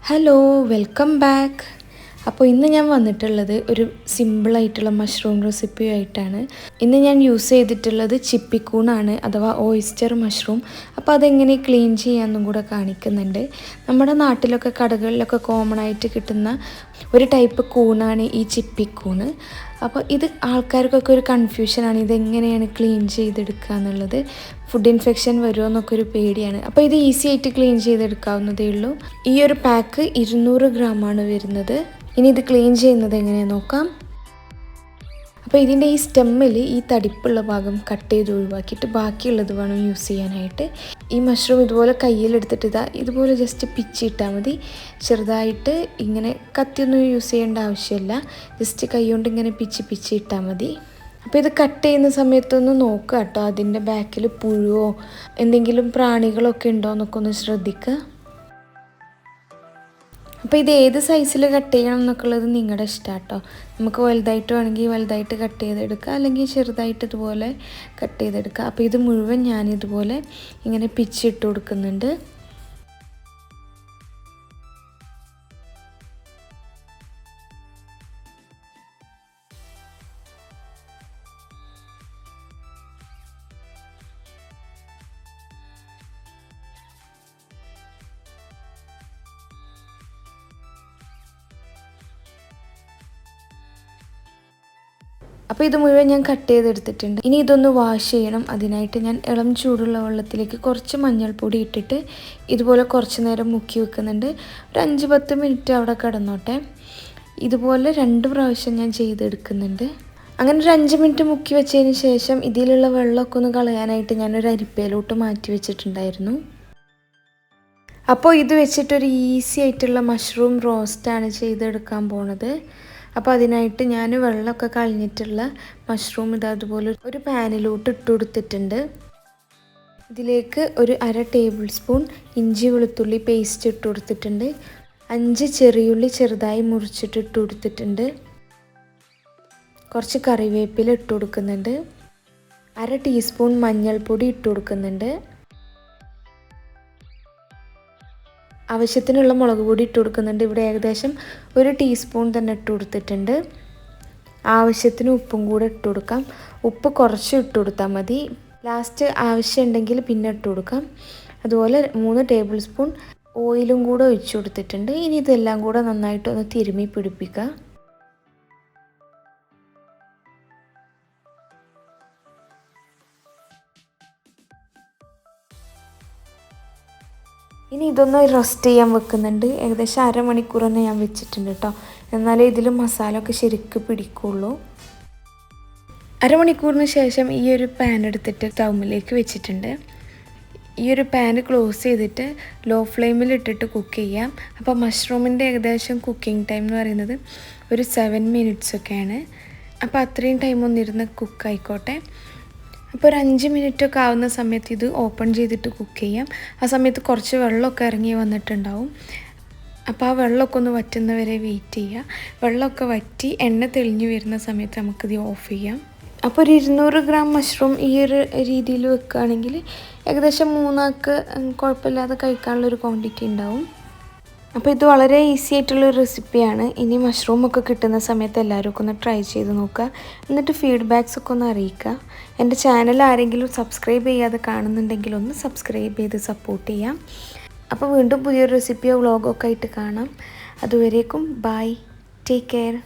Hello welcome back. അപ്പോൾ ഇന്ന് ഞാൻ വന്നിട്ടുള്ളത് ഒരു സിമ്പിളായിട്ടുള്ള മഷ്റൂം റെസിപ്പിയായിട്ടാണ്. ഇന്ന് ഞാൻ യൂസ് ചെയ്തിട്ടുള്ളത് ചിപ്പിക്കൂണാണ്, അഥവാ ഓയിസ്റ്റർ മഷ്റൂം. അപ്പോൾ അതെങ്ങനെ ക്ലീൻ ചെയ്യാമെന്നും കൂടെ കാണിക്കുന്നുണ്ട്. നമ്മുടെ നാട്ടിലൊക്കെ കടകളിലൊക്കെ കോമൺ ആയിട്ട് കിട്ടുന്ന ഒരു ടൈപ്പ് കൂണാണ് ഈ ചിപ്പിക്കൂണ്. അപ്പോൾ ഇത് ആൾക്കാർക്കൊക്കെ ഒരു കൺഫ്യൂഷനാണ്, ഇതെങ്ങനെയാണ് ക്ലീൻ ചെയ്തെടുക്കുക എന്നുള്ളത്. ഫുഡ് ഇൻഫെക്ഷൻ വരുമോ എന്നൊക്കെ ഒരു പേടിയാണ്. അപ്പോൾ ഇത് ഈസി ആയിട്ട് ക്ലീൻ ചെയ്തെടുക്കാവുന്നതേ ഉള്ളൂ. ഈ ഒരു പാക്ക് 200 ഗ്രാമാണ് വരുന്നത്. ഇനി ഇത് ക്ലീൻ ചെയ്യുന്നത് എങ്ങനെയാണെന്ന് നോക്കാം. അപ്പോൾ ഇതിൻ്റെ ഈ സ്റ്റെമ്മിൽ ഈ തടിപ്പുള്ള ഭാഗം കട്ട് ചെയ്ത് ഒഴിവാക്കിയിട്ട് ബാക്കിയുള്ളത് വേണം യൂസ് ചെയ്യാനായിട്ട്. ഈ മഷ്റൂം ഇതുപോലെ കയ്യിലെടുത്തിട്ട് ഇതുപോലെ ജസ്റ്റ് പിച്ചിട്ടാൽ മതി. ചെറുതായിട്ട് ഇങ്ങനെ കത്തിയൊന്നും യൂസ് ചെയ്യേണ്ട ആവശ്യമില്ല, ജസ്റ്റ് കൈ കൊണ്ട് ഇങ്ങനെ പിച്ചി ഇട്ടാൽ മതി. അപ്പോൾ ഇത് കട്ട് ചെയ്യുന്ന സമയത്തൊന്ന് നോക്കുക കേട്ടോ, അതിൻ്റെ ബാക്കിൽ പുഴുവോ എന്തെങ്കിലും പ്രാണികളൊക്കെ ഉണ്ടോ എന്നൊക്കെ ഒന്ന് ശ്രദ്ധിക്കുക. അപ്പോൾ ഇത് ഏത് സൈസിൽ കട്ട് ചെയ്യണം എന്നൊക്കെ ഉള്ളത് നിങ്ങളുടെ ഇഷ്ടം കേട്ടോ. നമുക്ക് വലുതായിട്ട് വേണമെങ്കിൽ വലുതായിട്ട് കട്ട് ചെയ്തെടുക്കുക, അല്ലെങ്കിൽ ചെറുതായിട്ട് ഇതുപോലെ കട്ട് ചെയ്തെടുക്കുക. അപ്പോൾ ഇത് മുഴുവൻ ഞാനിതുപോലെ ഇങ്ങനെ പിച്ചിട്ട് കൊടുക്കുന്നുണ്ട്. അപ്പോൾ ഇത് മുഴുവൻ ഞാൻ കട്ട് ചെയ്തെടുത്തിട്ടുണ്ട്. ഇനി ഇതൊന്ന് വാഷ് ചെയ്യണം. അതിനായിട്ട് ഞാൻ ഇളം ചൂടുള്ള വെള്ളത്തിലേക്ക് കുറച്ച് മഞ്ഞൾപ്പൊടി ഇട്ടിട്ട് ഇതുപോലെ കുറച്ച് നേരം മുക്കി വെക്കുന്നുണ്ട്. ഒരു 5-10 മിനിറ്റ് അവിടെ കിടന്നോട്ടെ. ഇതുപോലെ 2 പ്രാവശ്യം ഞാൻ ചെയ്തെടുക്കുന്നുണ്ട്. അങ്ങനെ ഒരു 5 മിനിറ്റ് മുക്കി വെച്ചതിന് ശേഷം ഇതിലുള്ള വെള്ളമൊക്കെ ഒന്ന് കളയാനായിട്ട് ഞാനൊരു അരിപ്പയിലോട്ട് മാറ്റി വെച്ചിട്ടുണ്ടായിരുന്നു. അപ്പോൾ ഇത് വെച്ചിട്ടൊരു ഈസി ആയിട്ടുള്ള മഷ്റൂം റോസ്റ്റാണ് ചെയ്തെടുക്കാൻ പോണത്. അപ്പോൾ അതിനായിട്ട് ഞാൻ വെള്ളമൊക്കെ കളഞ്ഞിട്ടുള്ള മഷ്റൂം അതുപോലെ ഒരു പാനിലോട്ട് ഇട്ട് കൊടുത്തിട്ടുണ്ട്. ഇതിലേക്ക് ഒരു 1/2 ടേബിൾ സ്പൂൺ ഇഞ്ചി വെളുത്തുള്ളി പേസ്റ്റ് ഇട്ട് കൊടുത്തിട്ടുണ്ട്. 5 ചെറിയുള്ളി ചെറുതായി മുറിച്ചിട്ട് ഇട്ട് കൊടുത്തിട്ടുണ്ട്. കുറച്ച് കറിവേപ്പില ഇട്ട് കൊടുക്കുന്നുണ്ട്. 1/2 ടീസ്പൂൺ മഞ്ഞൾപ്പൊടി ഇട്ട് കൊടുക്കുന്നുണ്ട്. ആവശ്യത്തിനുള്ള മുളക് പൊടി ഇട്ട് കൊടുക്കുന്നുണ്ട്. ഇവിടെ ഏകദേശം 1 ടീസ്പൂൺ തന്നെ ഇട്ട് കൊടുത്തിട്ടുണ്ട്. ആവശ്യത്തിന് ഉപ്പും കൂടെ ഇട്ട് കൊടുക്കാം. ഉപ്പ് കുറച്ച് ഇട്ട് കൊടുത്താൽ മതി, ലാസ്റ്റ് ആവശ്യമുണ്ടെങ്കിൽ പിന്നെ ഇട്ട് കൊടുക്കാം. അതുപോലെ 3 ടേബിൾ സ്പൂൺ ഓയിലും കൂടെ ഒഴിച്ച് കൊടുത്തിട്ടുണ്ട്. ഇനി ഇതെല്ലാം കൂടെ നന്നായിട്ടൊന്ന് തിരുമ്മി പിടിപ്പിക്കുക. ഇനി ഇതൊന്ന് റോസ്റ്റ് ചെയ്യാൻ വെക്കുന്നുണ്ട്. ഏകദേശം 1/2 മണിക്കൂർ തന്നെ ഞാൻ വെച്ചിട്ടുണ്ട് കേട്ടോ, എന്നാലേ ഇതിൽ മസാല ഒക്കെ ശരിക്കും പിടിക്കുള്ളൂ. 1/2 മണിക്കൂറിന് ശേഷം ഈ ഒരു പാൻ എടുത്തിട്ട് സ്റ്റൗമിലേക്ക് വെച്ചിട്ടുണ്ട്. ഈ ഒരു പാൻ ക്ലോസ് ചെയ്തിട്ട് ലോ ഫ്ലെയിമിൽ ഇട്ടിട്ട് കുക്ക് ചെയ്യാം. അപ്പോൾ മഷ്റൂമിൻ്റെ ഏകദേശം കുക്കിംഗ് ടൈം എന്ന് പറയുന്നത് ഒരു 7 മിനിറ്റ്സ് ഒക്കെയാണ്. അപ്പോൾ അത്രയും ടൈം ഒന്നിരുന്ന് കുക്കായിക്കോട്ടെ. അപ്പോൾ ഒരു 5 മിനിറ്റൊക്കെ ആവുന്ന സമയത്ത് ഇത് ഓപ്പൺ ചെയ്തിട്ട് കുക്ക് ചെയ്യാം. ആ സമയത്ത് കുറച്ച് വെള്ളമൊക്കെ ഇറങ്ങി വന്നിട്ടുണ്ടാവും. അപ്പോൾ ആ വെള്ളമൊക്കെ ഒന്ന് വറ്റുന്നവരെ വെയിറ്റ് ചെയ്യുക. വെള്ളമൊക്കെ വറ്റി എണ്ണ തെളിഞ്ഞു വരുന്ന സമയത്ത് നമുക്കിത് ഓഫ് ചെയ്യാം. അപ്പോൾ ഒരു 200 ഗ്രാം മഷ്റൂം ഈ ഒരു രീതിയിൽ വെക്കുകയാണെങ്കിൽ ഏകദേശം 3 ആൾക്ക് കുഴപ്പമില്ലാതെ കഴിക്കാനുള്ളൊരു ക്വാണ്ടിറ്റി ഉണ്ടാവും. അപ്പോൾ ഇത് വളരെ ഈസി ആയിട്ടുള്ളൊരു റെസിപ്പിയാണ്. ഇനി മഷ്റൂമൊക്കെ കിട്ടുന്ന സമയത്ത് എല്ലാവരും ഒക്കെ ഒന്ന് ട്രൈ ചെയ്ത് നോക്കുക, എന്നിട്ട് ഫീഡ്ബാക്സ് ഒക്കെ ഒന്ന് അറിയിക്കുക. എൻ്റെ ചാനൽ ആരെങ്കിലും സബ്സ്ക്രൈബ് ചെയ്യാതെ കാണുന്നുണ്ടെങ്കിൽ ഒന്ന് സബ്സ്ക്രൈബ് ചെയ്ത് സപ്പോർട്ട് ചെയ്യാം. അപ്പോൾ വീണ്ടും പുതിയൊരു റെസിപ്പിയോ വ്ളോഗോ ഒക്കെ ആയിട്ട് കാണാം. അതുവരേക്കും ബൈ, ടേക്ക് കെയർ.